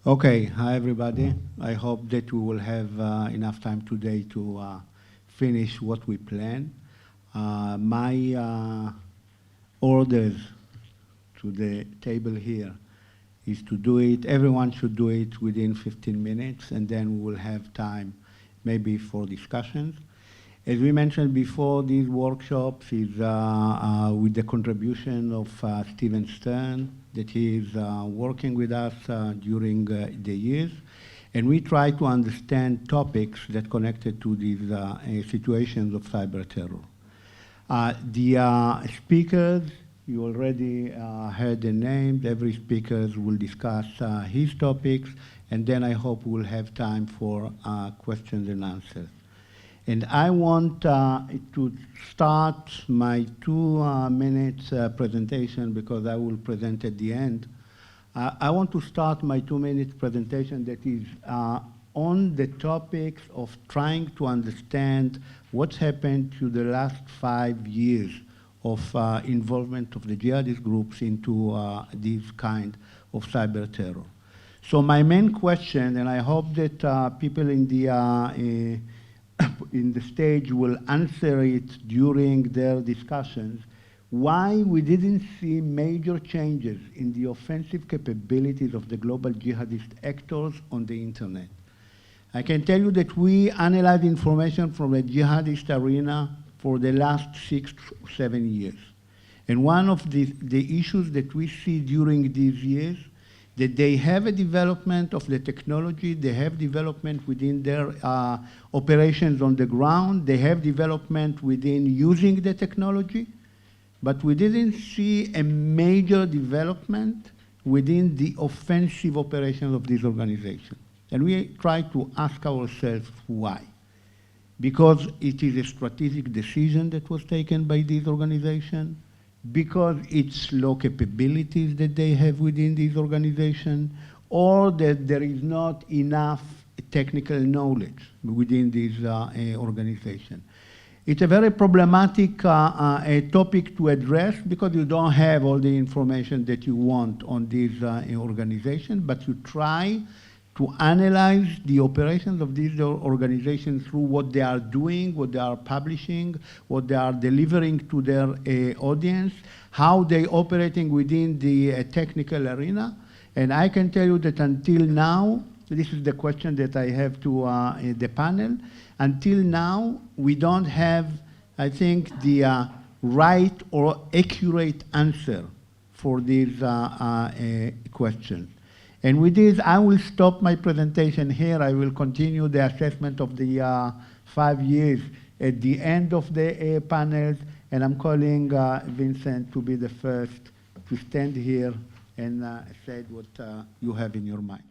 Okay, hi everybody. I hope that we will have enough time today to finish what we plan. My orders to the table here is to do it, everyone should do it within 15 minutes, and then we will have time maybe for discussions. As we mentioned before, these workshops is with the contribution of Steven Stern, that he is working with us during the years. And we try to understand topics that connected to these situations of cyber terror. The speakers, you already heard the names. Every speaker will discuss his topics, and then I hope we'll have time for questions and answers. And I want to start my 2 minutes presentation because I will present at the end. I want to start my 2 minute presentation that is on the topics of trying to understand what's happened to the last 5 years of involvement of the jihadist groups into this kind of cyber terror. So my main question, and I hope that people in the stage will answer it during their discussions, why we didn't see major changes in the offensive capabilities of the global jihadist actors on the internet. I can tell you that we analyze information from the jihadist arena for the last 6 or 7 years. And one of the issues that we see during these years, that they have a development of the technology, they have development within their operations on the ground, they have development within using the technology, but we didn't see a major development within the offensive operations of these organizations. And we try to ask ourselves why. Because it is a strategic decision that was taken by these organizations, because it's low capabilities that they have within these organizations, or that there is not enough technical knowledge within these organizations. It's a very problematic topic to address because you don't have all the information that you want on these organizations, but you try to analyze the operations of these organizations through what they are doing, what they are publishing, what they are delivering to their audience, how they are operating within the technical arena. And I can tell you that until now, this is the question that I have to the panel, until now, we don't have, I think, the right or accurate answer for these questions. And with this, I will stop my presentation here. I will continue the assessment of the 5 years at the end of the panels, and I'm calling Vincent to be the first to stand here and say what you have in your mind.